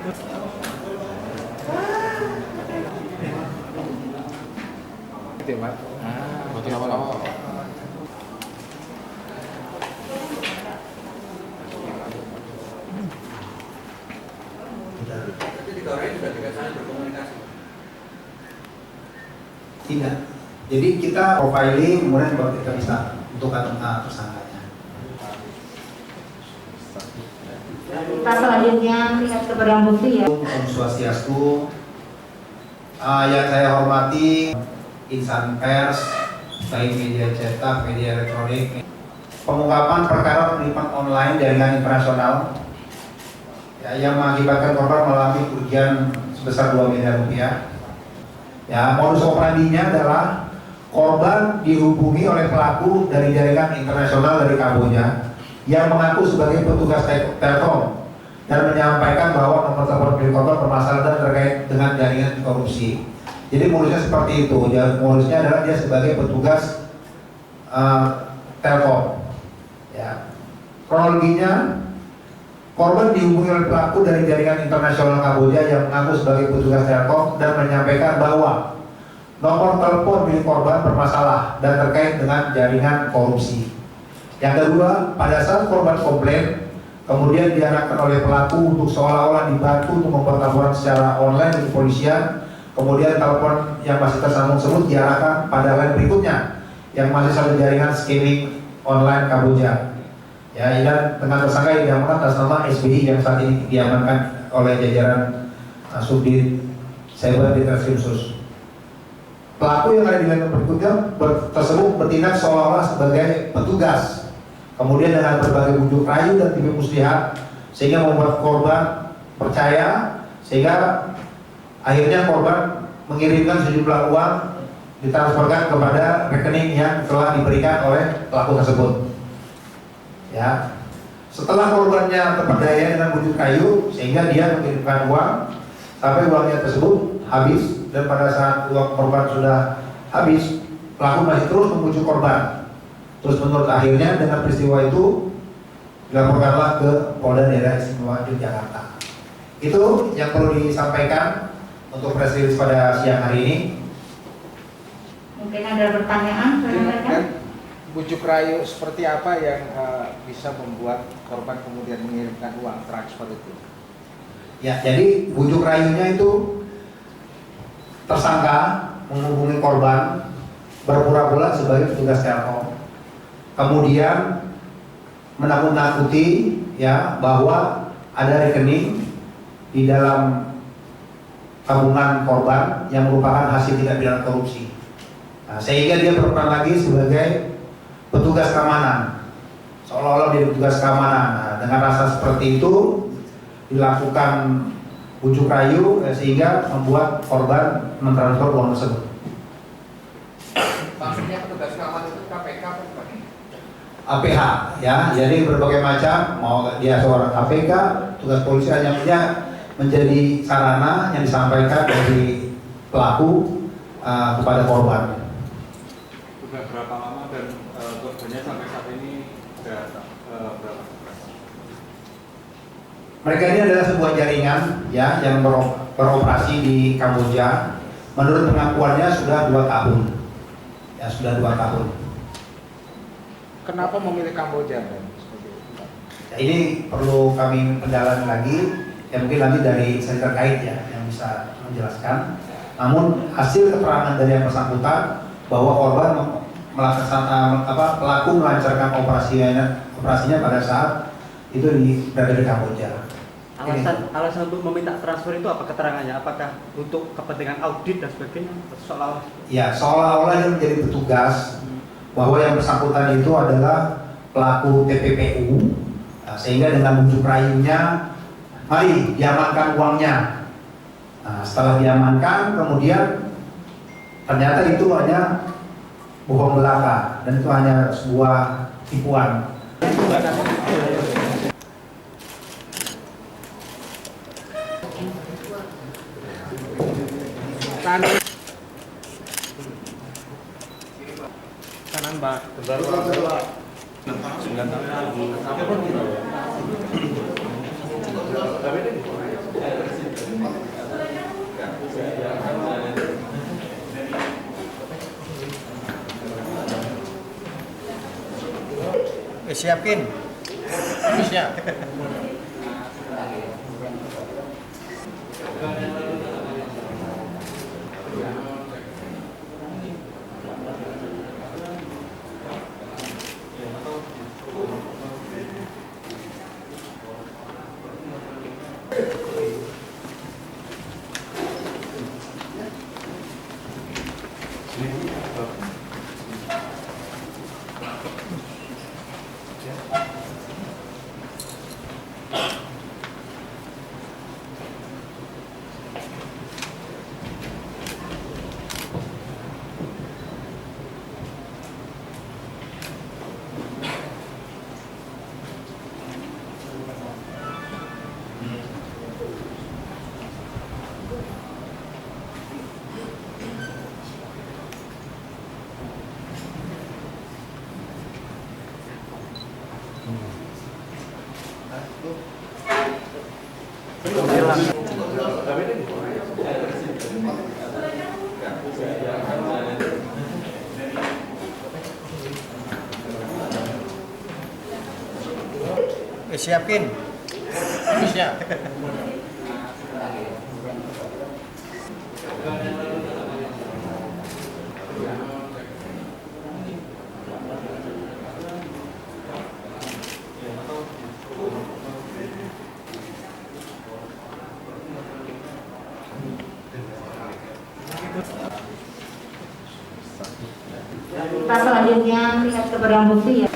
Gitu ya, Pak? Foto nama-nama. Tidak. Jadi kita profiling, kemudian baru kita bisa untuk tersangkanya. Kita selanjutnya lihat ke barang bukti ya. Om Swastiastu, yang saya hormati insan pers, baik media cetak, media elektronik, pengungkapan perkara penipuan online jaringan internasional ya, yang mengakibatkan korban mengalami kerugian sebesar 2 miliar rupiah. Ya, modus operandinya adalah korban dihubungi oleh pelaku dari jaringan internasional dari Kamboja yang mengaku sebagai petugas Telkom dan menyampaikan bahwa nomor telepon milik korban bermasalah dan terkait dengan jaringan korupsi. Jadi modusnya seperti itu. Modusnya adalah dia sebagai petugas Telkom. Ya. Kronologinya, korban dihubungi oleh pelaku dari jaringan internasional Kamboja yang mengaku sebagai petugas Telkom dan menyampaikan bahwa nomor telepon milik korban bermasalah dan terkait dengan jaringan korupsi. Yang kedua, pada saat korban komplain, kemudian diarahkan oleh pelaku untuk seolah-olah dibantu untuk membuat laporan secara online di kepolisian. Kemudian telepon yang masih tersambung tersebut diarahkan pada line berikutnya yang masih satu jaringan skimming online Kamboja. Ya, dan dengan tersangka yang diamankan atas nama SBI yang saat ini diamankan oleh jajaran Subdit Cyber Deteksi Khusus. Pelaku yang ada di line berikutnya tersebut bertindak seolah-olah sebagai petugas. Kemudian dengan berbagai bujuk rayu dan tipu muslihat sehingga membuat korban percaya, sehingga akhirnya korban mengirimkan sejumlah uang ditransferkan kepada rekening yang telah diberikan oleh pelaku tersebut. Ya, setelah korbannya terperdaya dengan bujuk rayu, sehingga dia mengirimkan uang sampai uangnya tersebut habis, dan pada saat uang korban sudah habis, pelaku masih terus membujuk korban. Terus menurut akhirnya dengan peristiwa itu dilaporkanlah ke Polda Daerah Istimewa Yogyakarta. Itu yang perlu disampaikan untuk press release pada siang hari ini. Mungkin ada pertanyaan, Kan bujuk rayu seperti apa yang bisa membuat korban kemudian mengirimkan uang transfer itu? Ya, jadi bujuk rayunya itu tersangka menghubungi korban berpura-pura sebagai petugas Telkom, kemudian menakut-nakuti ya bahwa ada rekening di dalam tabungan korban yang merupakan hasil tindak pidana korupsi. Nah, sehingga dia berperan lagi sebagai petugas keamanan, seolah-olah dia petugas keamanan. Nah, dengan rasa seperti itu dilakukan bujuk rayu sehingga membuat korban mentransfer uang tersebut. Maksudnya petugas keamanan itu KPK apa bukan? APH ya, jadi berbagai macam, mau dia seorang APK, tugas polisi hanya menjadi sarana yang disampaikan dari pelaku kepada korban. Sudah berapa lama dan korbannya sampai saat ini sudah berapa? Mereka ini adalah sebuah jaringan ya yang beroperasi di Kamboja. Menurut pengakuannya sudah 2 tahun. Ya, sudah 2 tahun. Kenapa memilih Kamboja? Ya, ini perlu kami pendalami lagi. Ya, mungkin nanti dari instansi terkait ya yang bisa menjelaskan. Namun hasil keterangan dari yang bersangkutan bahwa korban pelaku melancarkan operasinya pada saat itu berada di Kamboja. Alasan untuk meminta transfer itu apa keterangannya? Apakah untuk kepentingan audit dan sebagainya? Seolah-olah? Ya, seolah-olah dia menjadi petugas bahwa yang bersangkutan itu adalah pelaku TPPU, nah, sehingga dengan bujuk rayunya, mari diamankan uangnya. Nah, setelah diamankan, kemudian ternyata itu hanya bohong belaka dan itu hanya sebuah tipuan. Kanan Pak. 9 tahun. Siapin. Siap. Siapin. Siap. Kita selanjutnya lihat ke barang bukti ya.